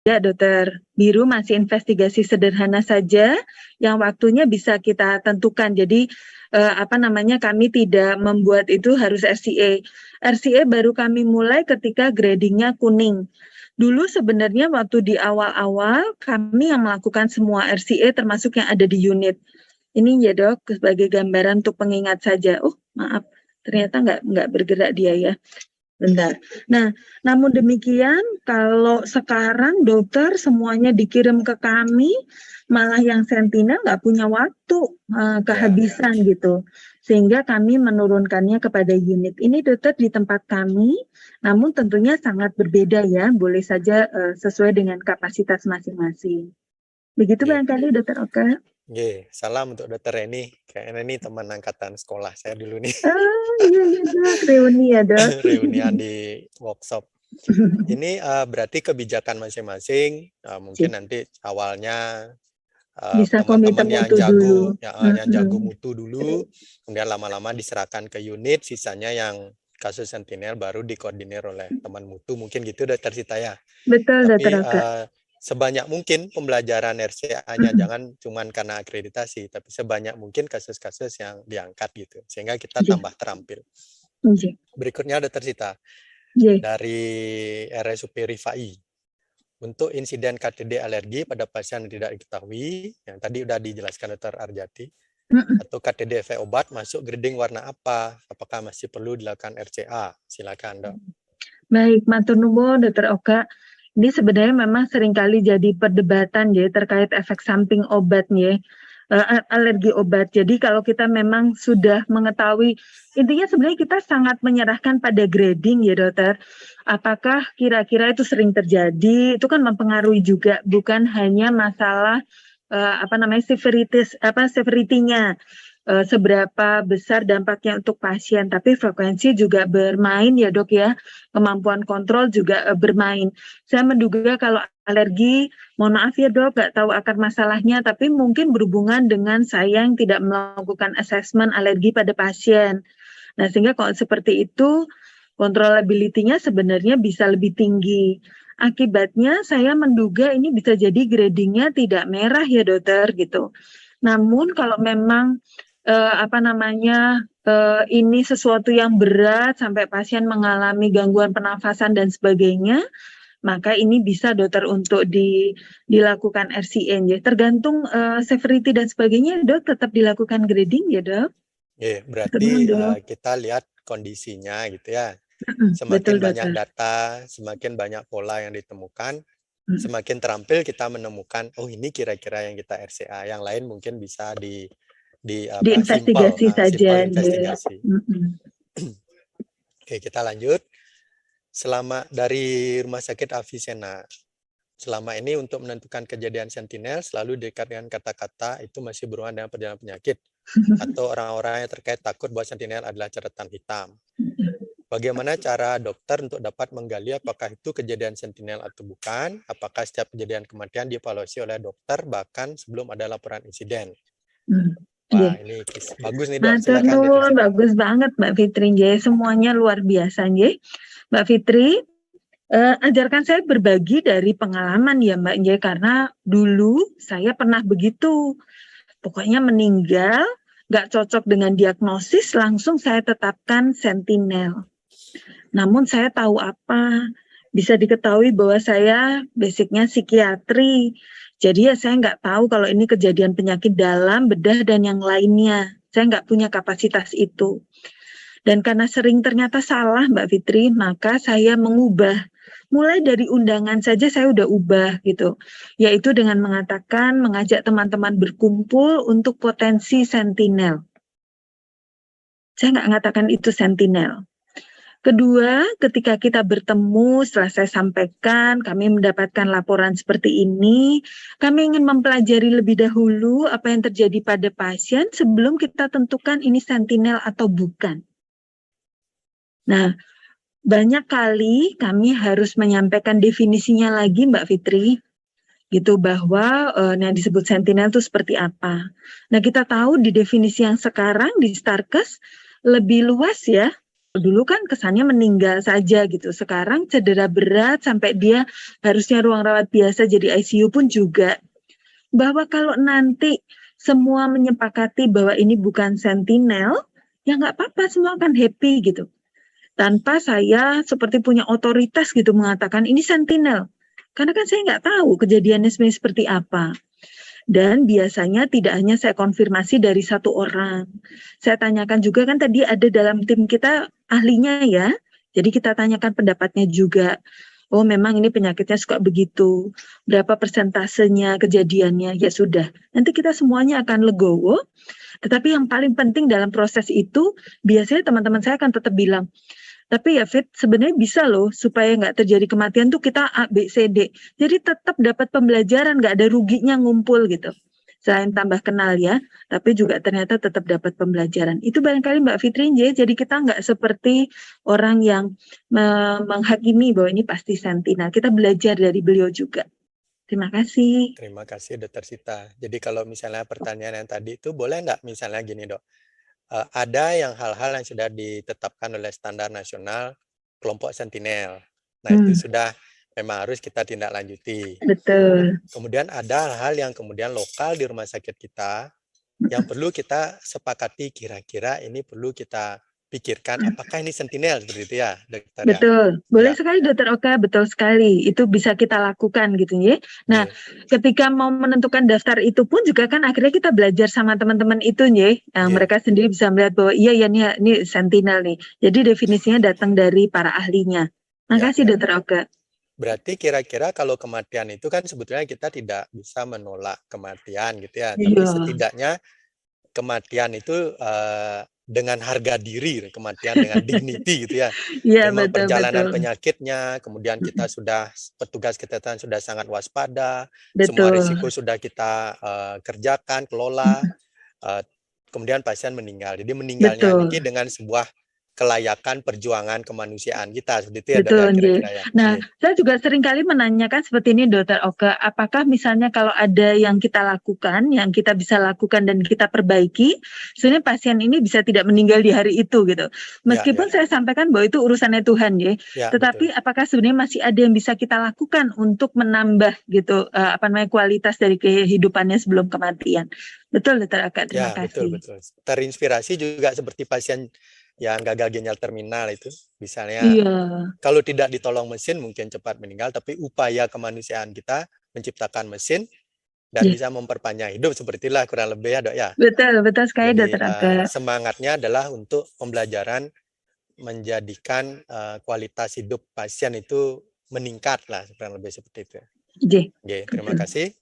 Ya, Dokter. Biru masih investigasi sederhana saja yang waktunya bisa kita tentukan. Jadi kami tidak membuat itu harus RCA. RCA baru kami mulai ketika gradingnya kuning. Dulu sebenarnya waktu di awal-awal kami yang melakukan semua RCA termasuk yang ada di unit. Ini ya Dok, sebagai gambaran untuk pengingat saja. Oh maaf, ternyata nggak bergerak dia ya. Bentar. Nah, namun demikian kalau sekarang dokter semuanya dikirim ke kami, malah yang sentinel nggak punya waktu, kehabisan gitu. Sehingga kami menurunkannya kepada unit. Ini dokter di tempat kami, namun tentunya sangat berbeda ya, boleh saja sesuai dengan kapasitas masing-masing. Begitu barangkali Dokter Oka. Salam untuk Dokter Reni. Kayaknya ini teman angkatan sekolah saya dulu nih. Oh iya Dok, reuni ya Dok. Reunian di workshop. Ini berarti kebijakan masing-masing. Mungkin nanti awalnya bisa teman-teman yang jago, yang jago mutu dulu, kemudian lama-lama diserahkan ke unit, sisanya yang kasus sentinel baru dikoordinir oleh teman mutu, mungkin gitu Dokter Sita ya. Betul, Tapi Dokter Oka. sebanyak mungkin pembelajaran RCA-nya jangan cuma karena akreditasi, tapi sebanyak mungkin kasus-kasus yang diangkat gitu, sehingga kita tambah terampil. Berikutnya Dokter Sita, dari RSUP Rifai. Untuk insiden KTD alergi pada pasien yang tidak diketahui, yang tadi sudah dijelaskan Dokter Arjati, atau KTD efek obat masuk grading warna apa? Apakah masih perlu dilakukan RCA? Silakan Dok. Baik, matur nuwun Dokter Oka. Ini sebenarnya memang seringkali jadi perdebatan ya terkait efek samping obat ya, alergi obat. Jadi kalau kita memang sudah mengetahui, intinya sebenarnya kita sangat menyerahkan pada grading ya dokter. Apakah kira-kira itu sering terjadi? Itu kan mempengaruhi juga, bukan hanya masalah severity-nya. Seberapa besar dampaknya untuk pasien, tapi frekuensi juga bermain ya dok ya, kemampuan kontrol juga bermain. Saya menduga kalau alergi, mohon maaf ya dok, nggak tahu akar masalahnya, tapi mungkin berhubungan dengan saya yang tidak melakukan asesmen alergi pada pasien. Nah sehingga kalau seperti itu, controllability-nya sebenarnya bisa lebih tinggi. Akibatnya saya menduga ini bisa jadi gradingnya tidak merah ya dokter gitu. Namun kalau memang ini sesuatu yang berat sampai pasien mengalami gangguan pernafasan dan sebagainya, maka ini bisa dokter untuk dilakukan RCA ya. Tergantung severity dan sebagainya, dok tetap dilakukan grading ya dok. Berarti kita lihat kondisinya gitu ya. Semakin banyak data, semakin banyak pola yang ditemukan, semakin terampil kita menemukan, oh ini kira-kira yang kita RCA, yang lain mungkin bisa diinvestigasi saja. Investigasi. Oke, kita lanjut. Selama dari Rumah Sakit Avicenna, selama ini untuk menentukan kejadian sentinel selalu dekat dengan kata-kata itu masih berhubungan dengan perjalanan penyakit atau orang-orang yang terkait takut bahwa sentinel adalah catatan hitam. Bagaimana cara dokter untuk dapat menggali apakah itu kejadian sentinel atau bukan? Apakah setiap kejadian kematian dievaluasi oleh dokter bahkan sebelum ada laporan insiden? Wah, ini bagus nih dok. Silakan. Bagus banget Mbak Fitri. Semuanya luar biasa Mbak Fitri. Ajarkan saya berbagi dari pengalaman ya Mbak Njay, karena dulu saya pernah begitu. Pokoknya meninggal, nggak cocok dengan diagnosis, langsung saya tetapkan sentinel. Namun saya tahu apa, bisa diketahui bahwa saya basicnya psikiatri. Jadi ya saya nggak tahu kalau ini kejadian penyakit dalam, bedah, dan yang lainnya. Saya nggak punya kapasitas itu. Dan karena sering ternyata salah Mbak Fitri, maka saya mengubah. Mulai dari undangan saja saya udah ubah gitu. Yaitu dengan mengajak teman-teman berkumpul untuk potensi sentinel. Saya nggak mengatakan itu sentinel. Kedua, ketika kita bertemu, setelah saya sampaikan, kami mendapatkan laporan seperti ini, kami ingin mempelajari lebih dahulu apa yang terjadi pada pasien sebelum kita tentukan ini sentinel atau bukan. Nah, banyak kali kami harus menyampaikan definisinya lagi Mbak Fitri, gitu bahwa yang disebut sentinel itu seperti apa. Nah, kita tahu di definisi yang sekarang di Starkes lebih luas ya, Dulu kan kesannya meninggal saja gitu. Sekarang cedera berat sampai dia harusnya ruang rawat biasa jadi ICU pun juga. Bahwa kalau nanti semua menyepakati bahwa ini bukan sentinel, ya nggak apa-apa, semua akan happy gitu. Tanpa saya seperti punya otoritas gitu mengatakan ini sentinel. Karena kan saya nggak tahu kejadiannya seperti apa. Dan biasanya tidak hanya saya konfirmasi dari satu orang. Saya tanyakan juga kan tadi ada dalam tim kita ahlinya ya. Jadi kita tanyakan pendapatnya juga. Oh memang ini penyakitnya suka begitu. Berapa persentasenya kejadiannya? Ya sudah. Nanti kita semuanya akan legowo. Tetapi yang paling penting dalam proses itu biasanya teman-teman saya akan tetap bilang, tapi ya Fit, sebenarnya bisa loh supaya nggak terjadi kematian tuh kita A, B, C, D. Jadi tetap dapat pembelajaran, nggak ada ruginya ngumpul gitu. Selain tambah kenal ya, tapi juga ternyata tetap dapat pembelajaran. Itu barangkali Mbak Fitri, jadi kita nggak seperti orang yang menghakimi bahwa ini pasti sentinel. Kita belajar dari beliau juga. Terima kasih. Terima kasih Dokter Sita. Jadi kalau misalnya pertanyaan yang tadi itu boleh nggak misalnya gini Dok, ada yang hal-hal yang sudah ditetapkan oleh standar nasional kelompok sentinel. Nah itu sudah memang harus kita tindak lanjuti. Betul. Kemudian ada hal yang kemudian lokal di rumah sakit kita yang perlu kita sepakati kira-kira ini perlu kita pikirkan apakah ini sentinel seperti itu ya dokter ya. Betul, boleh Ya. sekali Dokter Oka, betul sekali. Itu bisa kita lakukan gitu ya. Nah, ketika mau menentukan daftar itu pun juga kan akhirnya kita belajar sama teman-teman itu ya. Mereka sendiri bisa melihat bahwa iya ya ini sentinel nih. Jadi definisinya datang dari para ahlinya. Makasih Dokter Oka. Berarti kira-kira kalau kematian itu kan sebetulnya kita tidak bisa menolak kematian gitu ya. Tapi setidaknya kematian itu dengan harga diri, kematian dengan dignity gitu ya. Memang perjalanan penyakitnya, kemudian kita sudah, petugas kesehatan sudah sangat waspada, semua risiko sudah kita kerjakan, kelola, kemudian pasien meninggal. Jadi meninggalnya ini dengan sebuah kelayakan perjuangan kemanusiaan kita, seperti itu ya Dok ya kira-kira ya. Nah, saya juga seringkali menanyakan seperti ini Dokter Oka, apakah misalnya kalau ada yang kita lakukan, yang kita bisa lakukan dan kita perbaiki, sebenarnya pasien ini bisa tidak meninggal di hari itu gitu. Meskipun saya sampaikan bahwa itu urusannya Tuhan ya, tetapi apakah sebenarnya masih ada yang bisa kita lakukan untuk menambah gitu kualitas dari kehidupannya sebelum kematian. Betul Dokter Oka, terima kasih. Betul. Terinspirasi juga seperti pasien yang gagal ginjal terminal itu, misalnya kalau tidak ditolong mesin mungkin cepat meninggal, tapi upaya kemanusiaan kita menciptakan mesin dan bisa memperpanjang hidup, sepertilah kurang lebih ya Dok ya. Betul sekali Dokter Oka. Semangatnya adalah untuk pembelajaran menjadikan kualitas hidup pasien itu meningkat lah, kurang lebih seperti itu. Oke, terima kasih.